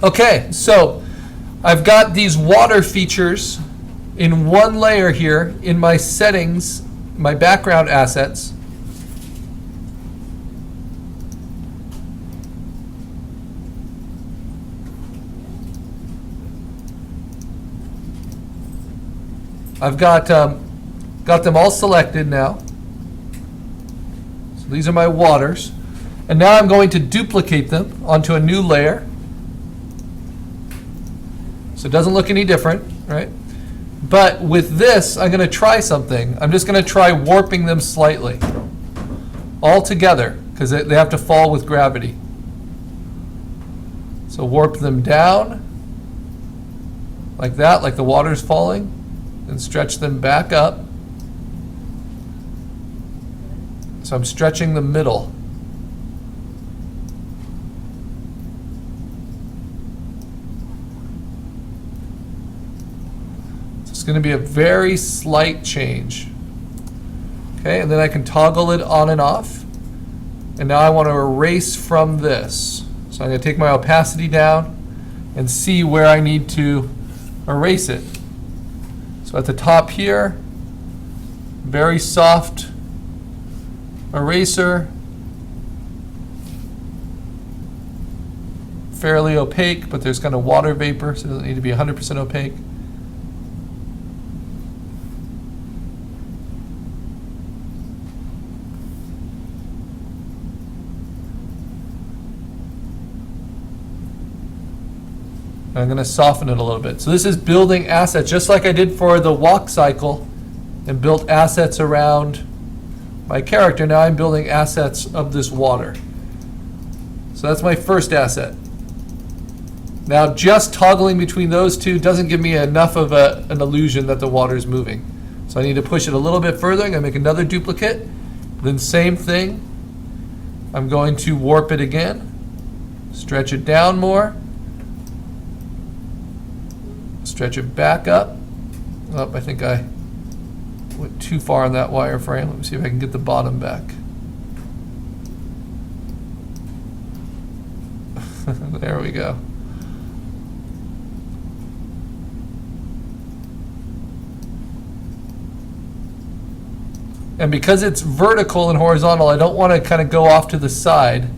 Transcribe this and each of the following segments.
Okay, so I've got these water features in one layer here in my settings, my background assets. I've got them all selected now. So these are my waters. And now I'm going to duplicate them onto a new layer. So it doesn't look any different, right? But with this, I'm going to try something. I'm just going to try warping them slightly. All together, because they have to fall with gravity. So warp them down, like that, like the water's falling, and stretch them back up. So I'm stretching the middle. It's going to be a very slight change. Okay, and then I can toggle it on and off. And now I want to erase from this. So I'm going to take my opacity down and see where I need to erase it. So at the top here, very soft eraser, fairly opaque, but there's kind of water vapor, so it doesn't need to be 100% opaque. I'm going to soften it a little bit. So this is building assets, just like I did for the walk cycle and built assets around my character. Now I'm building assets of this water. So that's my first asset. Now just toggling between those two doesn't give me enough of an illusion that the water is moving. So I need to push it a little bit further. I'm going to make another duplicate. Then same thing. I'm going to warp it again. Stretch it down more. Stretch it back up. Oh, I think I went too far on that wireframe. Let me see if I can get the bottom back. There we go. And because it's vertical and horizontal, I don't want to kind of go off to the side.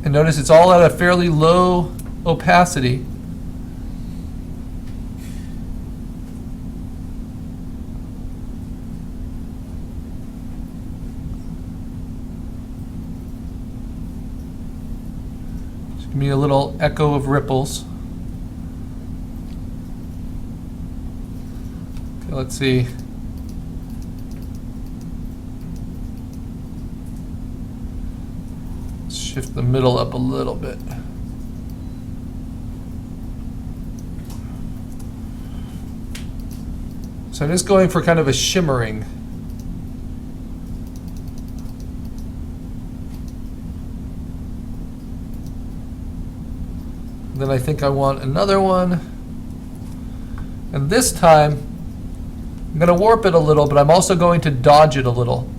And notice it's all at a fairly low opacity. Just give me a little echo of ripples. Okay, let's see. Shift the middle up a little bit. So I'm just going for kind of a shimmering. Then I think I want another one. And this time, I'm going to warp it a little, but I'm also going to dodge it a little.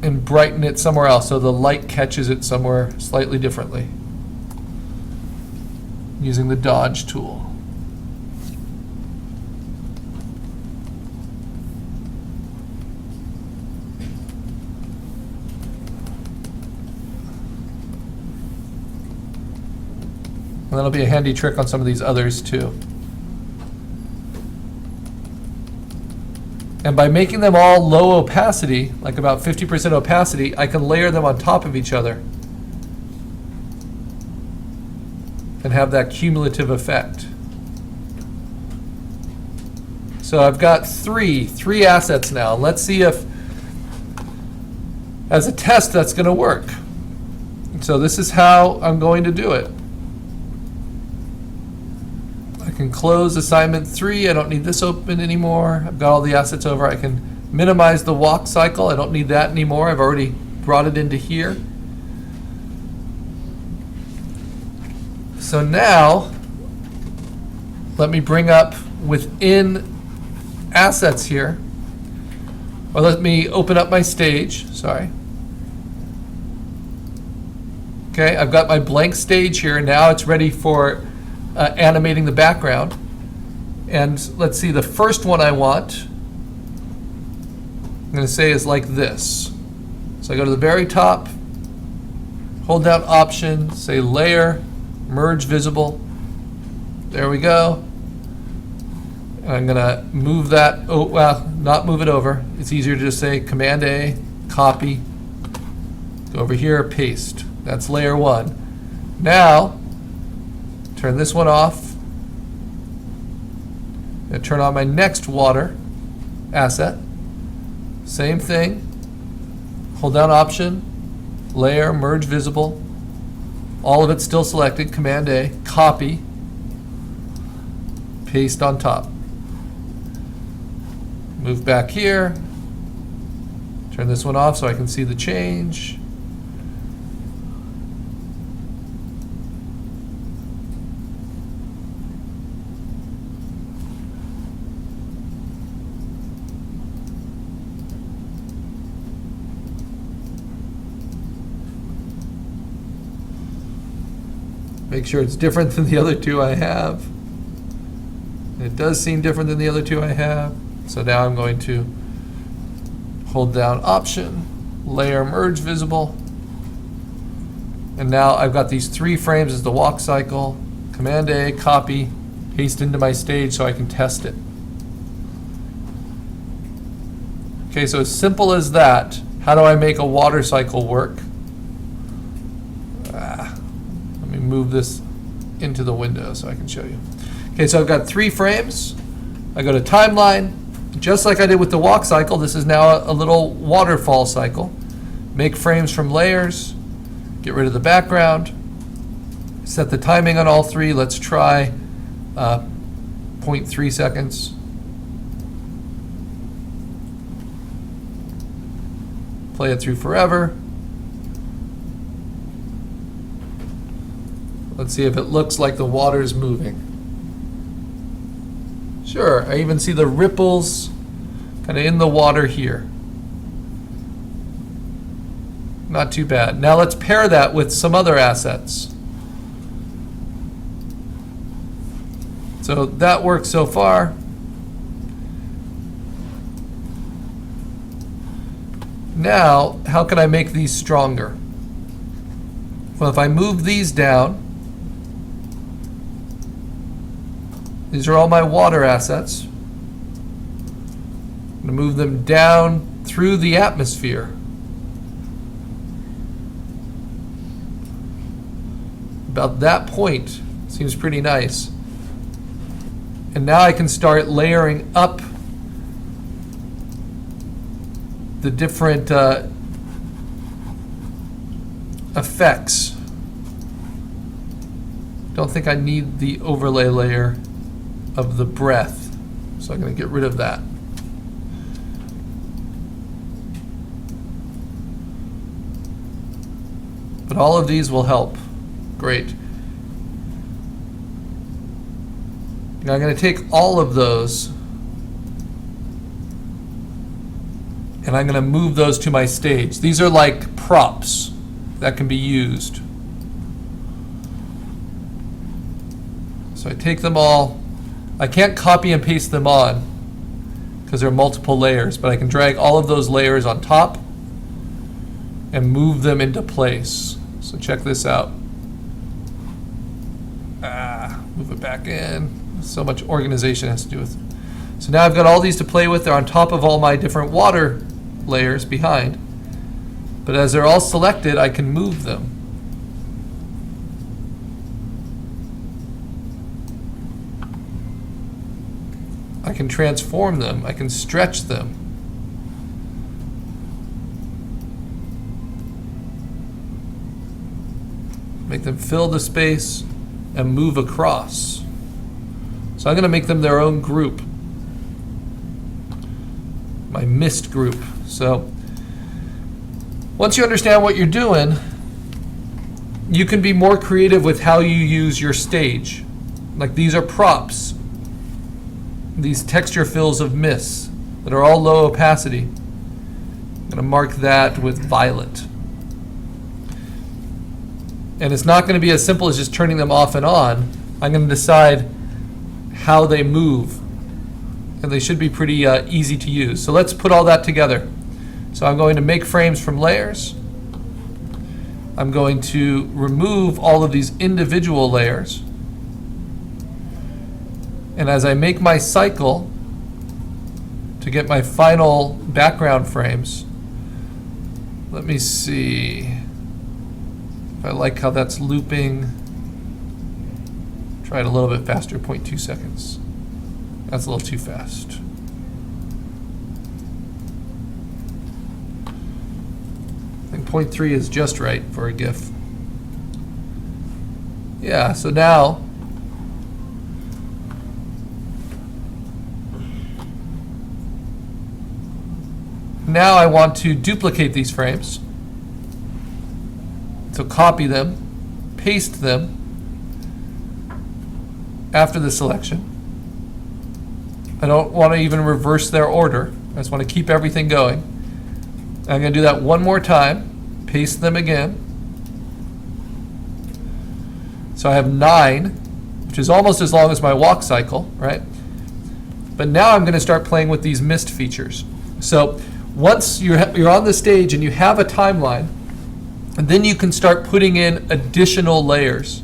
And brighten it somewhere else so the light catches it somewhere slightly differently using the dodge tool. And that'll be a handy trick on some of these others too. And by making them all low opacity, like about 50% opacity, I can layer them on top of each other and have that cumulative effect. So I've got three assets now. Let's see if, as a test, that's going to work. So this is how I'm going to do it. I can close assignment 3. I don't need this open anymore. I've got all the assets over. I can minimize the walk cycle. I don't need that anymore. I've already brought it into here. So now, let me bring up within assets here, or let me open up my stage, sorry. Okay, I've got my blank stage here. Now it's ready for animating the background. And let's see, the first one I want, I'm going to say is like this. So I go to the very top, hold down Option, say Layer, Merge Visible. There we go. And I'm going to move that, oh, well, not move it over. It's easier to just say Command A, copy, go over here, paste. That's layer 1. Now, turn this one off. And turn on my next water asset. Same thing. Hold down Option, Layer, Merge Visible. All of it's still selected. Command A, copy, paste on top. Move back here. Turn this one off so I can see the change. Make sure it's different than the other two I have. It does seem different than the other two I have. So now I'm going to hold down Option, Layer, Merge Visible. And now I've got these 3 frames as the walk cycle. Command A, copy, paste into my stage so I can test it. Okay, so as simple as that. How do I make a water cycle work? Let me move this into the window so I can show you. Okay, so I've got 3 frames. I go to Timeline. Just like I did with the walk cycle, this is now a little waterfall cycle. Make frames from layers. Get rid of the background. Set the timing on all 3. Let's try 0.3 seconds. Play it through forever. Let's see if it looks like the water's moving. Sure, I even see the ripples kind of in the water here. Not too bad. Now let's pair that with some other assets. So that works so far. Now, how can I make these stronger? Well, if I move these down, these are all my water assets. I'm going to move them down through the atmosphere. About that point, seems pretty nice. And now I can start layering up the different effects. Don't think I need the overlay layer of the breath, so I'm going to get rid of that. But all of these will help. Great. Now I'm going to take all of those and I'm going to move those to my stage. These are like props that can be used. So I take them all. I can't copy and paste them on because there are multiple layers, but I can drag all of those layers on top and move them into place. So check this out. Move it back in. So much organization has to do with it. So now I've got all these to play with. They're on top of all my different water layers behind. But as they're all selected, I can move them. I can transform them. I can stretch them. Make them fill the space and move across. So I'm going to make them their own group. My mist group. So once you understand what you're doing, you can be more creative with how you use your stage. Like these are props. These texture fills of mists that are all low opacity. I'm going to mark that with violet. And it's not going to be as simple as just turning them off and on. I'm going to decide how they move. And they should be pretty easy to use. So let's put all that together. So I'm going to make frames from layers. I'm going to remove all of these individual layers. And as I make my cycle to get my final background frames, let me see if I like how that's looping. Try it a little bit faster, 0.2 seconds. That's a little too fast. I think 0.3 is just right for a GIF. Yeah, so now I want to duplicate these frames. So copy them, paste them after the selection. I don't want to even reverse their order. I just want to keep everything going. I'm going to do that one more time, paste them again. So I have 9, which is almost as long as my walk cycle, right? But now I'm going to start playing with these mist features. So once you're on the stage and you have a timeline, and then you can start putting in additional layers.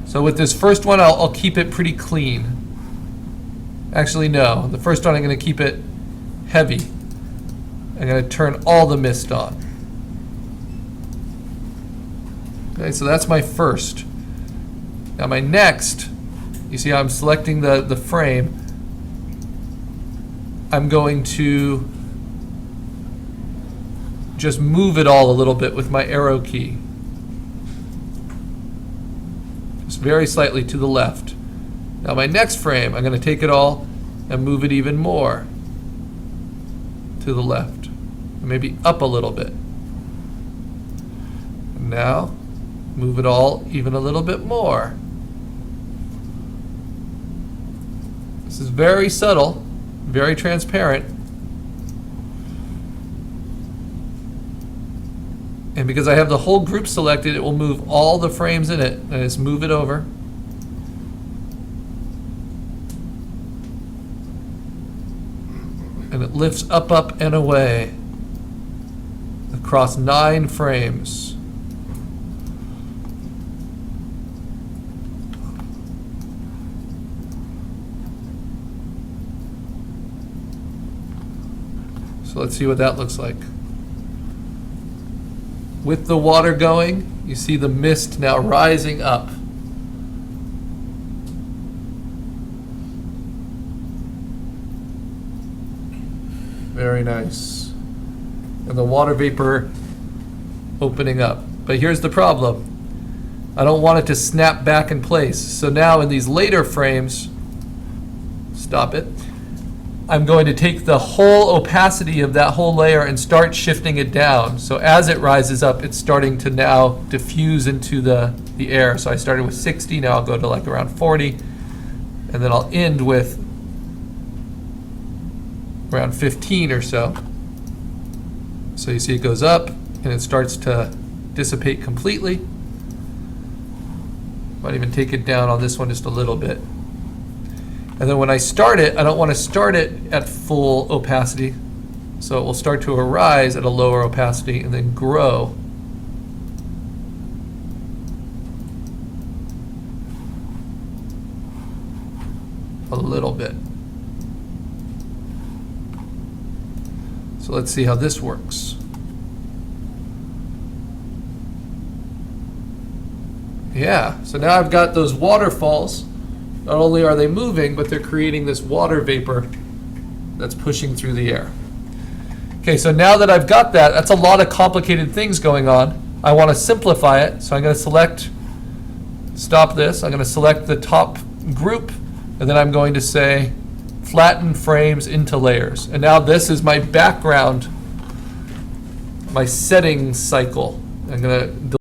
So with this first one, I'll keep it pretty clean. Actually, no. The first one, I'm going to keep it heavy. I'm going to turn all the mist on. Okay, so that's my first. Now my next, you see how I'm selecting the frame. I'm going to just move it all a little bit with my arrow key. Just very slightly to the left. Now my next frame, I'm going to take it all and move it even more to the left. Maybe up a little bit. And now, move it all even a little bit more. This is very subtle, very transparent. And because I have the whole group selected, it will move all the frames in it. And I just move it over. And it lifts up, up, and away across 9 frames. So let's see what that looks like. With the water going, you see the mist now rising up. Very nice. And the water vapor opening up. But here's the problem. I don't want it to snap back in place. So now in these later frames, stop it. I'm going to take the whole opacity of that whole layer and start shifting it down. So as it rises up, it's starting to now diffuse into the air. So I started with 60, now I'll go to like around 40, and then I'll end with around 15 or so. So you see it goes up and it starts to dissipate completely. Might even take it down on this one just a little bit. And then when I start it, I don't want to start it at full opacity. So it will start to arise at a lower opacity and then grow. A little bit. So let's see how this works. Yeah, so now I've got those waterfalls. Not only are they moving, but they're creating this water vapor that's pushing through the air. Okay, so now that I've got that, that's a lot of complicated things going on. I want to simplify it, so I'm going to stop this, I'm going to select the top group, and then I'm going to say flatten frames into layers. And now this is my background, my settings cycle. I'm going to